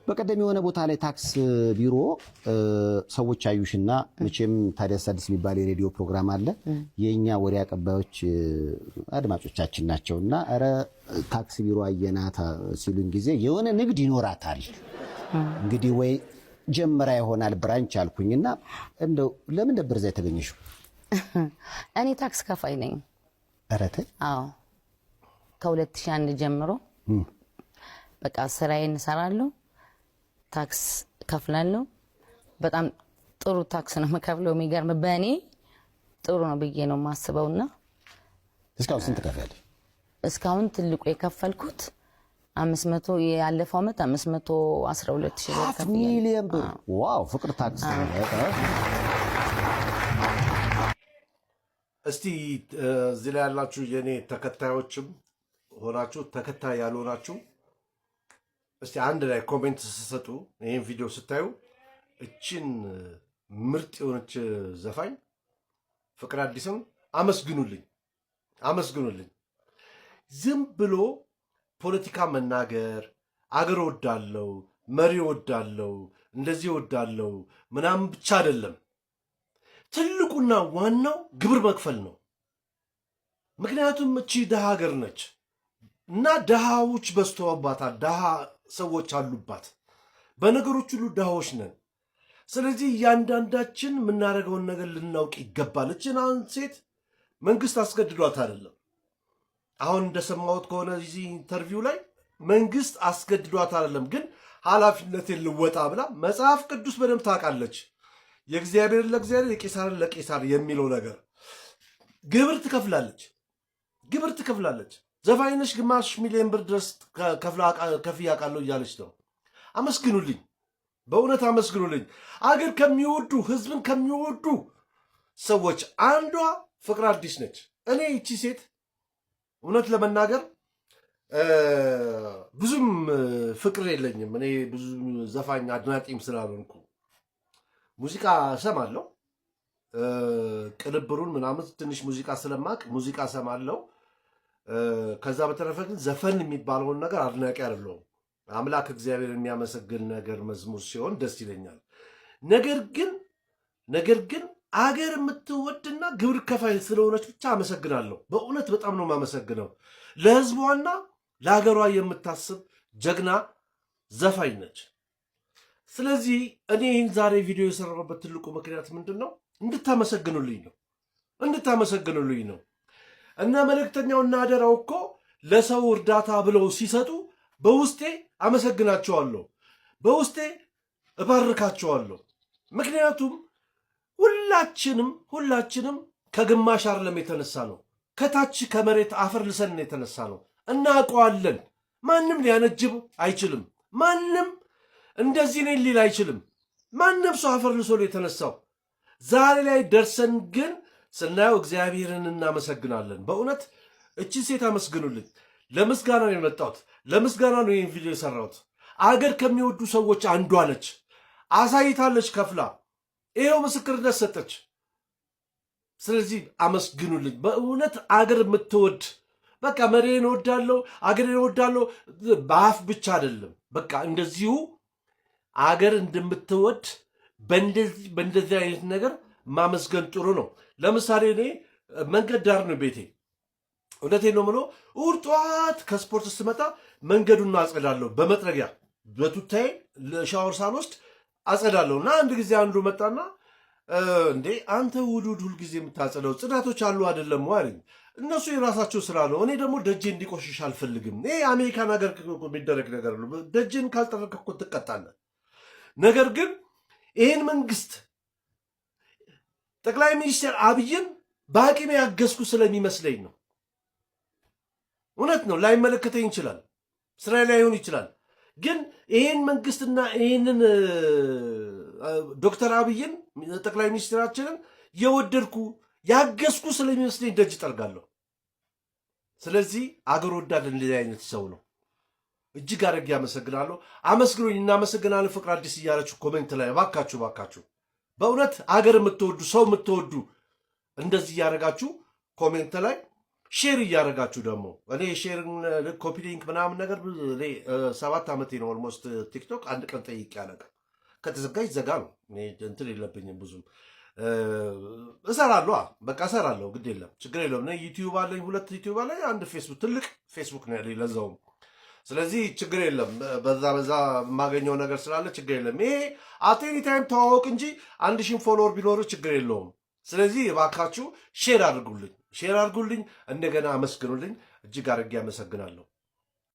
በቀደም የሆነ ቦታ ላይ ታክስ ቢሮ ሰዎች አዩሽና መቼም ታዲያስ አዲስ የሚባል የሬዲዮ ፕሮግራም አለ የኛ ወሬ አቀባዮች አድማጮቻችን ናቸውና አረ ታክስ ቢሮ አየናታ ሲሉን ጊዜ የሆነ ንግድ ይኖራታል እንግዲህ ወይ ጀመራ ይሆናል ብራንች አልኩኝና እንደው ለምን ነበር እዛ የተገኘሽው? እኔ ታክስ ከፋይ ነኝ። አረተ አዎ ከ2001 ጀምሮ በቃ ስራዬን እሰራለሁ ታክስ ከፍላለሁ በጣም ጥሩ ታክስ ነው መከፍለው የሚገርም በእኔ ጥሩ ነው ብዬ ነው ማስበውና እስካሁን ስንት ከፍያለሽ? እስካሁን ትልቁ የከፈልኩት 500 ያለፈው አመት 512,000 ብር ከፍያለሁ። ሚሊዮን ብር ዋው ፍቅር ታክስ እስቲ እዚህ ላይ ያላችሁ የኔ ተከታዮችም ሆናችሁ ተከታይ ያልሆናችሁ እስቲ አንድ ላይ ኮሜንት ተሰጡ ይሄን ቪዲዮ ስታዩ እቺን ምርጥ የሆነች ዘፋኝ ፍቅር አዲስን አመስግኑልኝ። ዝም ብሎ ፖለቲካ መናገር አገር ወዳለው መሪ ወዳለው እንደዚህ ወዳለው ምናምን ብቻ አይደለም። ትልቁና ዋናው ግብር መክፈል ነው። ምክንያቱም እቺ ደሃ ሀገር ነች እና ደሃዎች በስተዋባታል ደሃ ሰዎች አሉባት በነገሮች ሁሉ ደሃዎች ነን። ስለዚህ እያንዳንዳችን የምናደርገውን ነገር ልናውቅ ይገባል። እችን ሴት መንግስት አስገድዷት አይደለም። አሁን እንደሰማሁት ከሆነ እዚህ ኢንተርቪው ላይ መንግስት አስገድዷት አይደለም፣ ግን ኃላፊነቴን ልወጣ ብላ መጽሐፍ ቅዱስ በደንብ ታውቃለች። የእግዚአብሔርን ለእግዚአብሔር የቄሳርን ለቄሳር የሚለው ነገር ግብር ትከፍላለች። ዘፋኝነሽ ግማሽ ሚሊዮን ብር ድረስ ከፍያ ቃለው እያለች ነው። አመስግኑልኝ፣ በእውነት አመስግኑልኝ። አገር ከሚወዱ ህዝብን ከሚወዱ ሰዎች አንዷ ፍቅር አዲስ ነች። እኔ እቺ ሴት እውነት ለመናገር ብዙም ፍቅር የለኝም። እኔ ብዙ ዘፋኝ አድናቂም ስላልሆንኩ ሙዚቃ ሰማለሁ፣ ቅንብሩን ምናምን ትንሽ ሙዚቃ ስለማቅ ሙዚቃ ሰማለሁ። ከዛ በተረፈ ግን ዘፈን የሚባለውን ነገር አድናቂ አይደለሁም። አምላክ እግዚአብሔር የሚያመሰግን ነገር መዝሙር ሲሆን ደስ ይለኛል። ነገር ግን አገር የምትወድና ግብር ከፋይ ስለሆነች ብቻ አመሰግናለሁ። በእውነት በጣም ነው የማመሰግነው። ለህዝቧና ለሀገሯ የምታስብ ጀግና ዘፋኝ ነች። ስለዚህ እኔ ይህን ዛሬ ቪዲዮ የሰራሁበት ትልቁ ምክንያት ምንድን ነው? እንድታመሰግኑልኝ ነው። እና መልእክተኛውና አደራው እኮ ለሰው እርዳታ ብለው ሲሰጡ በውስጤ አመሰግናቸዋለሁ፣ በውስጤ እባርካቸዋለሁ። ምክንያቱም ሁላችንም ከግማሽ አይደለም የተነሳ ነው፣ ከታች ከመሬት አፈር ልሰን የተነሳ ነው። እናውቀዋለን። ማንም ሊያነጅብ አይችልም። ማንም እንደዚህ ነኝ ሊል አይችልም። ማንም ሰው አፈር ልሶ ነው የተነሳው። ዛሬ ላይ ደርሰን ግን ስናየው እግዚአብሔርን እናመሰግናለን። በእውነት እቺ ሴት አመስግኑልኝ። ለምስጋና ነው የመጣሁት፣ ለምስጋና ነው ይህን ቪዲዮ የሰራሁት። አገር ከሚወዱ ሰዎች አንዷ ነች። አሳይታለች ከፍላ፣ ይሄው ምስክርነት ሰጠች። ስለዚህ አመስግኑልኝ። በእውነት አገር የምትወድ በቃ መሪዬን እወዳለሁ አገሬን እወዳለሁ በአፍ ብቻ አይደለም፣ በቃ እንደዚሁ አገር እንደምትወድ በእንደዚህ አይነት ነገር ማመስገን ጥሩ ነው። ለምሳሌ እኔ መንገድ ዳር ነው ቤቴ። እውነቴን ነው የምለው። እሑድ ጠዋት ከስፖርት ስትመጣ መንገዱን አጸዳለሁ በመጥረጊያ በቱታዬ ለሻወር ሳልወስድ አጸዳለሁ። እና አንድ ጊዜ አንዱ መጣና እንዴ አንተ ውዱድ ሁልጊዜ የምታጸዳው ጽዳቶች አሉ አይደለም አለኝ። እነሱ የራሳቸው ስራ ነው። እኔ ደግሞ ደጄ እንዲቆሽሽ አልፈልግም። ይሄ አሜሪካን ሀገር የሚደረግ ነገር ነው። ደጄን ካልጠረክ እኮ ትቀጣለህ። ነገር ግን ይህን መንግስት ጠቅላይ ሚኒስትር አብይን በአቅሜ ያገዝኩ ስለሚመስለኝ ነው። እውነት ነው፣ ላይመለከተኝ ይችላል፣ ስራ ላይሆን ይችላል። ግን ይህን መንግስትና ይህንን ዶክተር አብይን ጠቅላይ ሚኒስትራችንን የወደድኩ ያገዝኩ ስለሚመስለኝ ደጅ ጠርጋለሁ። ስለዚህ አገር ወዳድ እንደዚህ አይነት ሰው ነው። እጅግ አድርጌ አመሰግናለሁ። አመስግኑኝ። እናመሰግናለን ፍቅር አዲስ እያለችሁ ኮሜንት ላይ ባካችሁ በእውነት አገር የምትወዱ ሰው የምትወዱ እንደዚህ እያደረጋችሁ ኮሜንት ላይ ሼር እያደረጋችሁ ደግሞ እኔ ሼርን ኮፒ ሊንክ ምናምን ነገር 7 ዓመቴ ነው ኦልሞስት ቲክቶክ አንድ ቀን ጠይቄ አላውቅም። ከተዘጋ ይዘጋ ነው። እኔ እንትን የለብኝም ብዙም እሰራለሁ። በቃ እሰራለሁ፣ ግድ የለም ችግር የለውም። እኔ ዩቲዩብ አለኝ፣ 2 ዩቲዩብ አለኝ፣ 1 ፌስቡክ፣ ትልቅ ፌስቡክ ነው ያለኝ ለዛውም። ስለዚህ ችግር የለም፣ በዛ የማገኘው ነገር ስላለ ችግር የለም። ይሄ አቴኒ ታይም ተዋወቅ እንጂ 1000 ፎሎወር ቢኖሩ ችግር የለውም። ስለዚህ እባካችሁ ሼር አድርጉልኝ፣ እንደገና አመስግኑልኝ። እጅግ አድርጌ አመሰግናለሁ።